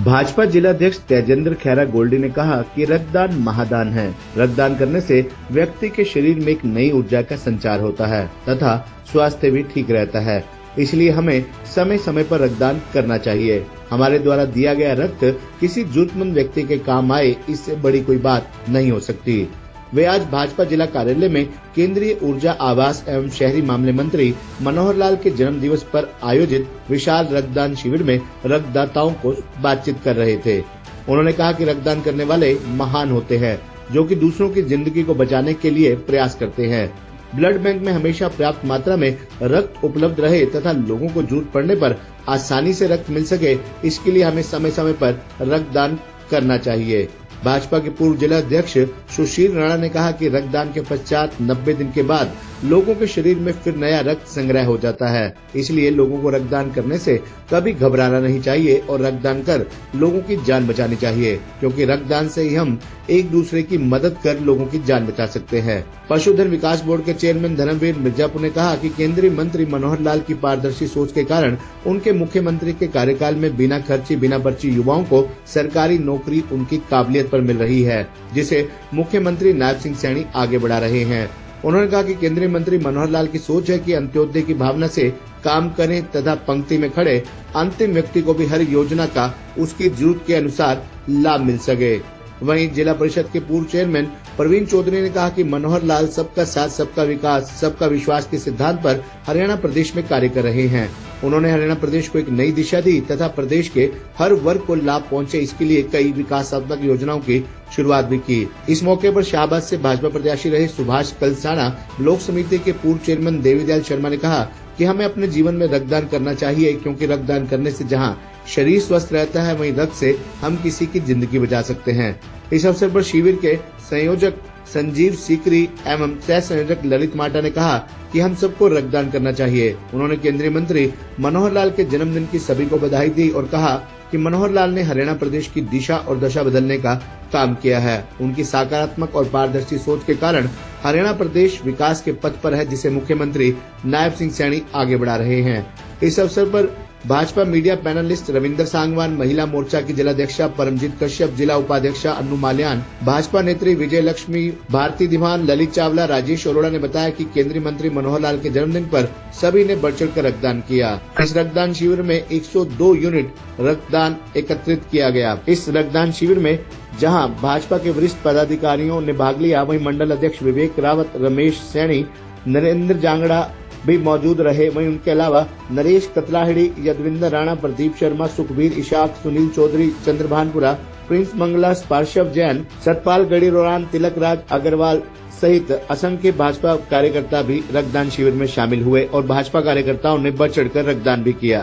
भाजपा जिलाध्यक्ष तेजेंद्र खैरा गोल्डी ने कहा कि रक्तदान महादान है। रक्तदान करने से व्यक्ति के शरीर में एक नई ऊर्जा का संचार होता है तथा स्वास्थ्य भी ठीक रहता है। इसलिए हमें समय समय पर रक्तदान करना चाहिए। हमारे द्वारा दिया गया रक्त किसी जरूरतमंद व्यक्ति के काम आए, इससे बड़ी कोई बात नहीं हो सकती। वे आज भाजपा जिला कार्यालय में केंद्रीय ऊर्जा, आवास एवं शहरी मामले मंत्री मनोहर लाल के जन्म दिवस पर आयोजित विशाल रक्तदान शिविर में रक्तदाताओं को बातचीत कर रहे थे। उन्होंने कहा कि रक्तदान करने वाले महान होते हैं, जो कि दूसरों की जिंदगी को बचाने के लिए प्रयास करते हैं। ब्लड बैंक में हमेशा पर्याप्त मात्रा में रक्त उपलब्ध रहे तथा लोगों को जरूरत पड़ने पर आसानी से रक्त मिल सके, इसके लिए हमें समय समय पर रक्तदान करना चाहिए। भाजपा के पूर्व जिला अध्यक्ष सुशील राणा ने कहा कि रक्तदान के पश्चात 90 दिन के बाद लोगों के शरीर में फिर नया रक्त संग्रह हो जाता है। इसलिए लोगों को रक्तदान करने से कभी घबराना नहीं चाहिए और रक्तदान कर लोगों की जान बचानी चाहिए, क्योंकि रक्तदान से ही हम एक दूसरे की मदद कर लोगों की जान बचा सकते हैं। पशुधन विकास बोर्ड के चेयरमैन धर्मवीर मिर्जापुर ने कहा कि केंद्रीय मंत्री मनोहर लाल की पारदर्शी सोच के कारण उनके मुख्यमंत्री के कार्यकाल में बिना खर्ची बिना पर्ची युवाओं को सरकारी नौकरी उनकी काबिलियत पर मिल रही है, जिसे मुख्यमंत्री नायब सिंह सैनी आगे बढ़ा रहे हैं। उन्होंने कहा कि केंद्रीय मंत्री मनोहर लाल की सोच है कि अंत्योदय की भावना से काम करें तथा पंक्ति में खड़े अंतिम व्यक्ति को भी हर योजना का उसकी जरूरत के अनुसार लाभ मिल सके। वहीं जिला परिषद के पूर्व चेयरमैन प्रवीण चौधरी ने कहा कि मनोहर लाल सबका साथ, सबका विकास, सबका विश्वास के सिद्धांत पर हरियाणा प्रदेश में कार्य कर रहे हैं। उन्होंने हरियाणा प्रदेश को एक नई दिशा दी तथा प्रदेश के हर वर्ग को लाभ पहुंचे, इसके लिए कई विकासात्मक योजनाओं की शुरुआत भी की। इस मौके पर शाहबाद से भाजपा प्रत्याशी रहे सुभाष कलसाना ब्लॉक समिति के पूर्व चेयरमैन देवीदयाल शर्मा ने कहा कि हमें अपने जीवन में रक्तदान करना चाहिए, क्योंकि रक्तदान करने से जहां शरीर स्वस्थ रहता है, वहीं रक्त से हम किसी की जिंदगी बचा सकते हैं। इस अवसर पर शिविर के संयोजक संजीव सीकरी एवं सह संयोजक ललित माटा ने कहा कि हम सबको रक्तदान करना चाहिए। उन्होंने केंद्रीय मंत्री मनोहर लाल के जन्मदिन की सभी को बधाई दी और कहा कि मनोहर लाल ने हरियाणा प्रदेश की दिशा और दशा बदलने का काम किया है। उनकी सकारात्मक और पारदर्शी सोच के कारण हरियाणा प्रदेश विकास के पथ पर है, जिसे मुख्यमंत्री नायब सिंह सैनी आगे बढ़ा रहे हैं। इस अवसर पर भाजपा मीडिया पैनलिस्ट रविंदर सांगवान, महिला मोर्चा की जिलाध्यक्षा परमजीत कश्यप, जिला उपाध्यक्षा अनु माल्यान, भाजपा नेत्री विजय लक्ष्मी, भारती दीवान, ललित चावला, राजेश अरोड़ा ने बताया कि केंद्रीय मंत्री मनोहर लाल के जन्मदिन पर सभी ने बढ़ चढ़ कर रक्तदान किया। इस रक्तदान शिविर में 102 यूनिट रक्तदान एकत्रित किया गया। इस रक्तदान शिविर में जहां भाजपा के वरिष्ठ पदाधिकारियों ने भाग लिया, वहीं मंडल अध्यक्ष विवेक रावत, रमेश सैनी, नरेंद्र जांगड़ा भी मौजूद रहे। वहीं उनके अलावा नरेश कतलाहिड़ी, यदविंदर राणा, प्रदीप शर्मा, सुखबीर इशाक, सुनील चौधरी, चंद्रभानपुरा, प्रिंस मंगला, पार्श्व जैन, सतपाल गढ़ीरोरान, तिलक राज अग्रवाल सहित असंख्य भाजपा कार्यकर्ता भी रक्तदान शिविर में शामिल हुए और भाजपा कार्यकर्ताओं ने बढ़ चढ़कर रक्तदान भी किया।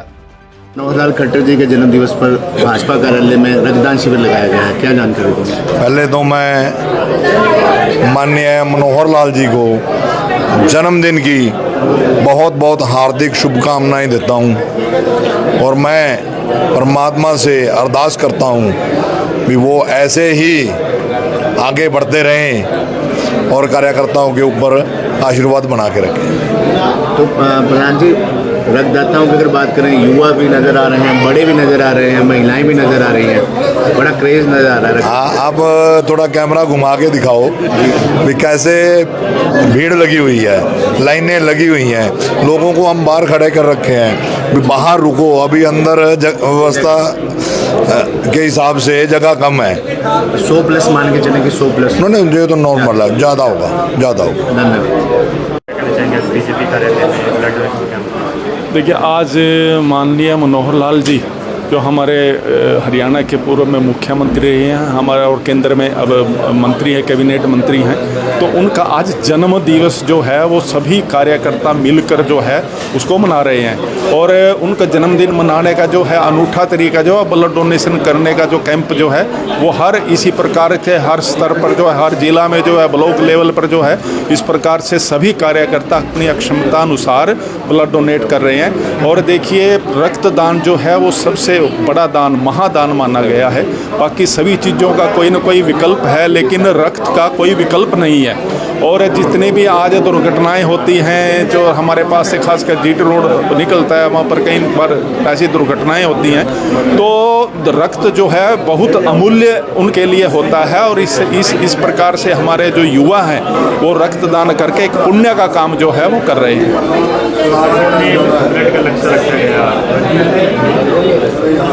मनोहर लाल खट्टर जी के जन्म दिवस पर भाजपा कार्यालय में रक्तदान शिविर लगाया गया है, क्या जानकारी दूँ? पहले तो मैं माननीय मनोहर लाल जी को जन्मदिन की बहुत बहुत हार्दिक शुभकामनाएं देता हूं और मैं परमात्मा से अरदास करता हूं कि वो ऐसे ही आगे बढ़ते रहें और कार्यकर्ताओं के ऊपर आशीर्वाद बना के रखें। तो प्रधान जी, रक्तदाताओं की अगर बात करें, युवा भी नजर आ रहे हैं, बड़े भी नजर आ रहे हैं, महिलाएं भी नजर आ रही हैं, बड़ा क्रेज नजर आ रहा है। आप थोड़ा कैमरा घुमा के दिखाओ भी कैसे भीड़ लगी हुई है, लाइनें लगी हुई हैं, लोगों को हम बाहर खड़े कर रखे हैं भी बाहर रुको, अभी अंदर व्यवस्था के हिसाब से जगह कम है। 100 प्लस मान के चले कि 100 प्लस नहीं, ये तो नॉर्मल है, ज़्यादा होगा। धन्यवाद। देखिए, आज माननीय मनोहर लाल जी जो हमारे हरियाणा के पूर्व में मुख्यमंत्री रहे हैं, हमारे और केंद्र में अब मंत्री हैं, कैबिनेट मंत्री हैं, तो उनका आज जन्म दिवस जो है वो सभी कार्यकर्ता मिलकर जो है उसको मना रहे हैं। और उनका जन्मदिन मनाने का जो है अनूठा तरीका जो है ब्लड डोनेशन करने का जो कैंप जो है वो हर इसी प्रकार के हर स्तर पर जो है, हर जिला में जो है, ब्लॉक लेवल पर जो है, इस प्रकार से सभी कार्यकर्ता अपनी अक्षमता अनुसार ब्लड डोनेट कर रहे हैं। और देखिए, रक्तदान जो है वो सबसे बड़ा दान, महादान माना गया है। बाकी सभी चीज़ों का कोई न कोई विकल्प है, लेकिन रक्त का कोई विकल्प नहीं है। और जितनी भी आज दुर्घटनाएं होती हैं, जो हमारे पास से खासकर जीटी रोड निकलता है, वहाँ पर कई बार ऐसी दुर्घटनाएं होती हैं, तो रक्त जो है बहुत अमूल्य उनके लिए होता है। और इस प्रकार से हमारे जो युवा हैं वो रक्तदान करके एक पुण्य का काम जो है वो कर रहे हैं।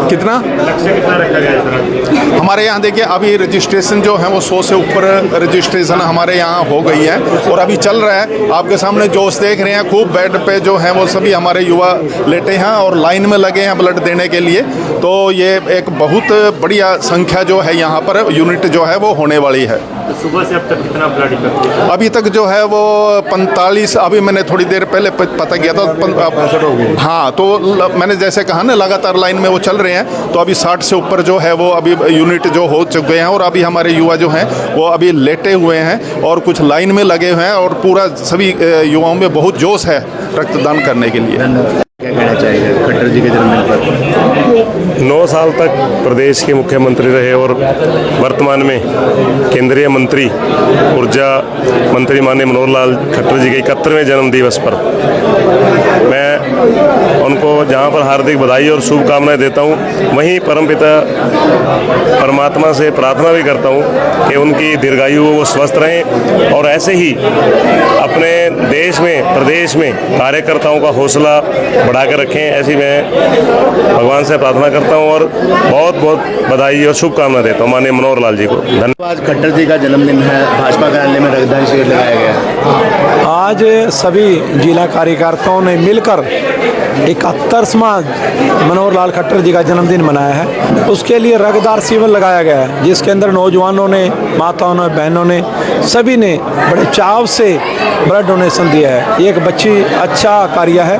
कितना रखा गया? हमारे यहाँ देखिए अभी रजिस्ट्रेशन जो है वो 100 से ऊपर रजिस्ट्रेशन हमारे यहाँ हो गई है और अभी चल रहा है। आपके सामने जोश देख रहे हैं, खूब बेड पे जो है वो सभी हमारे युवा लेटे हैं और लाइन में लगे हैं ब्लड देने के लिए। तो ये एक बहुत बढ़िया संख्या जो है यहाँ पर यूनिट जो है वो होने वाली है। सुबह से अब तक कितना ब्लड इकट्ठा? अभी तक जो है वो 45, अभी मैंने थोड़ी देर पहले पता किया था, 65 हो गई। हाँ, तो मैंने जैसे कहा ना, लगातार लाइन में वो चल रहे हैं, तो अभी 60 से ऊपर जो है वो अभी यूनिट जो हो चुके हैं। और अभी हमारे युवा जो हैं वो अभी लेटे हुए हैं और कुछ लाइन में लगे हुए हैं और पूरा सभी युवाओं में बहुत जोश है रक्तदान करने के लिए। क्या कहना चाहिए खट्टर जी के जन्मदिन पर? 9 साल तक प्रदेश के मुख्यमंत्री रहे और वर्तमान में केंद्रीय मंत्री, ऊर्जा मंत्री माननीय मनोहर लाल खट्टर जी के 71वें जन्म दिवस पर मैं उनको जहां पर हार्दिक बधाई और शुभकामनाएं देता हूं, वहीं परमपिता परमात्मा से प्रार्थना भी करता हूं कि उनकी दीर्घायु हो, वो स्वस्थ रहें और ऐसे ही अपने देश में, प्रदेश में कार्यकर्ताओं का हौसला बढ़ाकर रखें, ऐसी मैं भगवान से प्रार्थना करता हूं और बहुत बहुत बधाई और शुभकामना देता हूं माननीय मनोहर लाल जी को। धन्यवाद। आज खट्टर जी का जन्मदिन है, भाजपा कार्यालय में रक्तदान शिविर लगाया गया। आज सभी जिला कार्यकर्ताओं ने मिलकर 71वां मनोहर लाल खट्टर जी का जन्मदिन मनाया है। उसके लिए रक्तदान शिविर लगाया गया है, जिसके अंदर नौजवानों ने, माताओं ने, बहनों ने, सभी ने बड़े चाव से ब्लड डोनेशन दिया है। एक अच्छा कार्य है,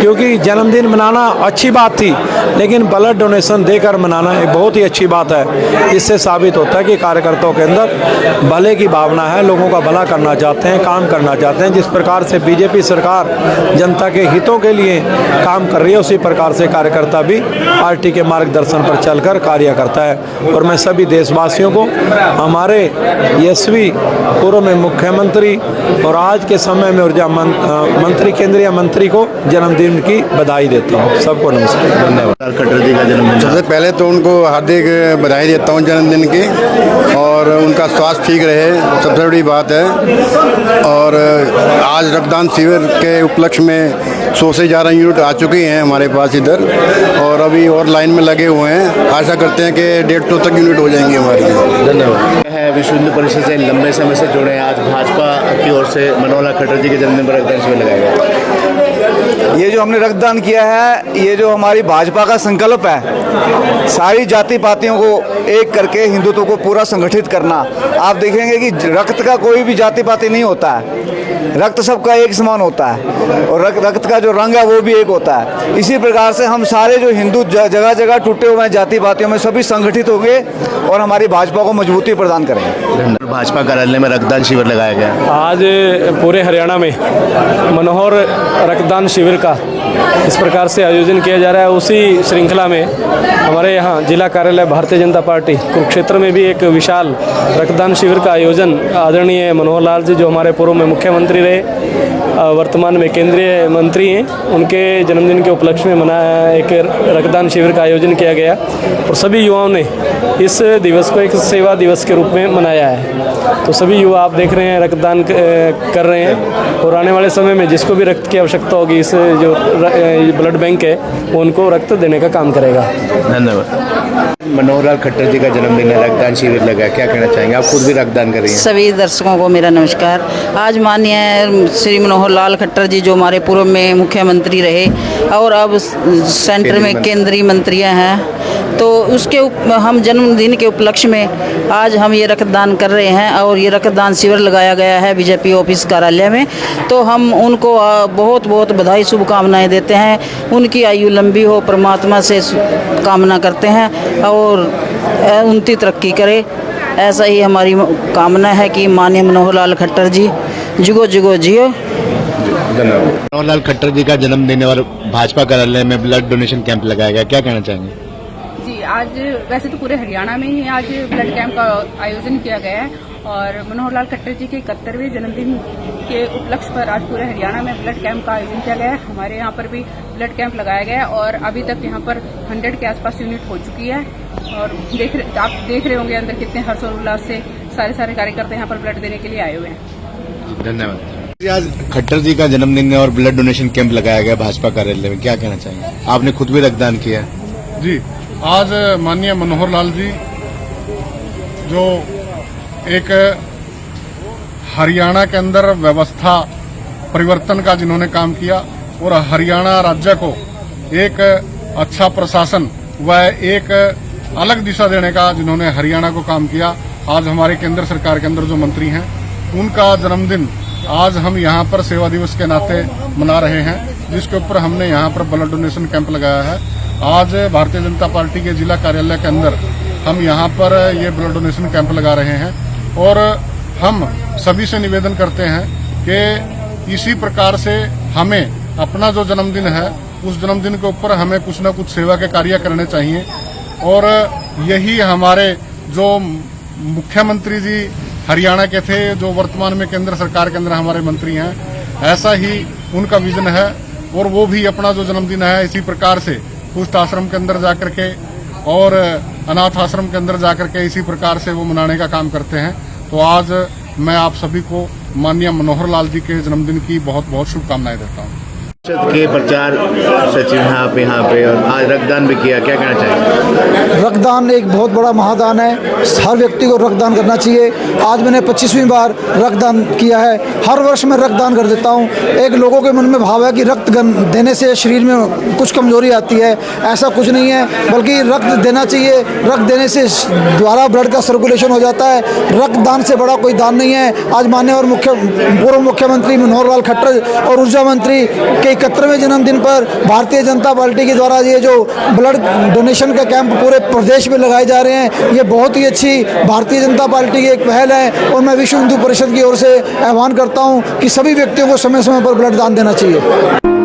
क्योंकि जन्मदिन मनाना अच्छी बात थी, लेकिन ब्लड डोनेशन देकर मनाना एक बहुत ही अच्छी बात है। इससे साबित होता है कि कार्यकर्ताओं के अंदर भले की भावना है, लोगों का भला करना चाहते हैं, काम करना चाहते हैं। जिस प्रकार से बीजेपी सरकार जनता के हितों के लिए काम कर रही है, उसी प्रकार से कार्यकर्ता भी पार्टी के मार्गदर्शन पर चलकर कार्य करता है। और मैं सभी देशवासियों को, हमारे यशस्वी पूर्व में मुख्यमंत्री और आज के समय में ऊर्जा मंत्री, केंद्रीय मंत्री को जन्मदिन की बधाई देता हूँ। सबको नमस्कार, धन्यवाद। खट्टर जी का जन्मदिन, सबसे पहले तो उनको हार्दिक बधाई देता हूँ जन्मदिन की, और उनका स्वास्थ्य ठीक रहे, सबसे बड़ी बात है। और आज रक्तदान शिविर के उपलक्ष्य में 100 से ज़्यादा यूनिट आ चुकी हैं हमारे पास इधर, और अभी और लाइन में लगे हुए हैं। आशा करते हैं कि 150 तक यूनिट हो जाएंगी हमारी। धन्यवाद। है विश्व हिंदू परिषद से लंबे समय से जुड़े हैं, आज भाजपा की ओर से मनोहर लाल खट्टर जी के जन्मदिन पर रक्तदान शिविर लगाया गया। ये जो हमने रक्तदान किया है, ये जो हमारी भाजपा का संकल्प है, सारी जाति पातियों को एक करके हिंदुत्व को पूरा संगठित करना। आप देखेंगे कि रक्त का कोई भी जाति पाति नहीं होता है, रक्त सबका एक समान होता है, और रक्त का जो रंग है वो भी एक होता है। इसी प्रकार से हम सारे जो हिंदू जगह जगह टूटे हुए हैं जाति पातियों में, सभी संगठित होंगे और हमारी भाजपा को मजबूती प्रदान करेंगे। भाजपा कार्यालय में रक्तदान शिविर लगाया गया। आज पूरे हरियाणा में मनोहर रक्तदान शिविर का इस प्रकार से आयोजन किया जा रहा है। उसी श्रृंखला में हमारे यहाँ जिला कार्यालय भारतीय जनता पार्टी कुरुक्षेत्र में भी एक विशाल रक्तदान शिविर का आयोजन आदरणीय मनोहर लाल जी, जो हमारे पूर्व में मुख्यमंत्री रहे, वर्तमान में केंद्रीय मंत्री हैं, उनके जन्मदिन के उपलक्ष्य में एक रक्तदान शिविर का आयोजन किया गया और सभी युवाओं ने इस दिवस को एक सेवा दिवस के रूप में मनाया है। तो सभी युवा आप देख रहे हैं रक्तदान कर रहे हैं, और आने वाले समय में जिसको भी रक्त की आवश्यकता होगी, इस जो ब्लड बैंक है वो उनको रक्त देने का काम करेगा। धन्यवाद। मनोहर लाल खट्टर जी का जन्मदिन है, रक्तदान शिविर लगा, क्या कहना चाहेंगे? आप खुद भी रक्तदान कर रही हैं। सभी दर्शकों को मेरा नमस्कार। आज माननीय श्री मनोहर लाल खट्टर जी, जो हमारे पूर्व में मुख्यमंत्री रहे और अब सेंटर में केंद्रीय मंत्री हैं, तो उसके हम जन्मदिन के उपलक्ष्य में आज हम ये रक्तदान कर रहे हैं और ये रक्तदान शिविर लगाया गया है बीजेपी ऑफिस कार्यालय में। तो हम उनको बहुत बहुत बधाई, शुभकामनाएं देते हैं। उनकी आयु लंबी हो, परमात्मा से कामना करते हैं और उनकी तरक्की करे। ऐसा ही हमारी कामना है कि माननीय मनोहर लाल खट्टर जी जुगो जुगो जियो। धन्यवाद। मनोहर लाल खट्टर जी का जन्मदिन और भाजपा कार्यालय में ब्लड डोनेशन कैंप लगाया गया, क्या कहना चाहेंगे? जी, आज वैसे तो पूरे हरियाणा में ही आज ब्लड कैंप का आयोजन किया गया है और मनोहर लाल खट्टर जी के 71वें जन्मदिन के उपलक्ष्य पर आज पूरे हरियाणा में ब्लड कैंप का आयोजन किया गया है। हमारे यहाँ पर भी ब्लड कैंप लगाया गया है और अभी तक यहाँ पर 100 के आसपास यूनिट हो चुकी है। और आप देख रहे होंगे अंदर कितने हर्ष और उल्लास से सारे कार्यकर्ता यहाँ पर ब्लड देने के लिए आए हुए हैं। धन्यवाद। आज खट्टर जी का जन्मदिन है और ब्लड डोनेशन कैंप लगाया गया भाजपा कार्यालय में, क्या कहना चाहिए? आपने खुद भी रक्तदान किया है। जी, आज माननीय मनोहर लाल जी जो एक हरियाणा के अंदर व्यवस्था परिवर्तन का जिन्होंने काम किया और हरियाणा राज्य को एक अच्छा प्रशासन व एक अलग दिशा देने का जिन्होंने हरियाणा को काम किया, आज हमारे केंद्र सरकार के अंदर जो मंत्री हैं उनका जन्मदिन आज हम यहाँ पर सेवा दिवस के नाते मना रहे हैं, जिसके ऊपर हमने यहाँ पर ब्लड डोनेशन कैंप लगाया है। आज भारतीय जनता पार्टी के जिला कार्यालय के अंदर हम यहाँ पर ये ब्लड डोनेशन कैंप लगा रहे हैं और हम सभी से निवेदन करते हैं कि इसी प्रकार से हमें अपना जो जन्मदिन है उस जन्मदिन के ऊपर हमें कुछ न कुछ सेवा के कार्य करने चाहिए और यही हमारे जो मुख्यमंत्री जी हरियाणा के थे, जो वर्तमान में केंद्र सरकार के अंदर हमारे मंत्री हैं, ऐसा ही उनका विजन है और वो भी अपना जो जन्मदिन है इसी प्रकार से कुष्ठ आश्रम के अंदर जाकर के और अनाथ आश्रम के अंदर जाकर के इसी प्रकार से वो मनाने का काम करते हैं। तो आज मैं आप सभी को माननीय मनोहर लाल जी के जन्मदिन की बहुत बहुत शुभकामनाएं देता हूँ। के प्रचार सचिव यहाँ पे और आज रक्तदान भी किया, क्या कहना चाहिए? रक्तदान एक बहुत बड़ा महादान है, हर व्यक्ति को रक्तदान करना चाहिए। आज मैंने 25वीं बार रक्तदान किया है। हर वर्ष मैं रक्तदान कर देता हूँ। एक लोगों के मन में भाव है कि रक्त देने से शरीर में कुछ कमजोरी आती है, ऐसा कुछ नहीं है, बल्कि रक्त देना चाहिए। रक्त देने से द्वारा ब्लड का सर्कुलेशन हो जाता है। रक्तदान से बड़ा कोई दान नहीं है। आज माननीय और पूर्व मुख्यमंत्री मनोहर लाल खट्टर और ऊर्जा मंत्री के 71वें जन्मदिन पर भारतीय जनता पार्टी के द्वारा ये जो ब्लड डोनेशन का कैंप पूरे प्रदेश में लगाए जा रहे हैं, ये बहुत ही अच्छी भारतीय जनता पार्टी की एक पहल है और मैं विश्व हिंदू परिषद की ओर से आह्वान करता हूं कि सभी व्यक्तियों को समय समय पर ब्लड दान देना चाहिए।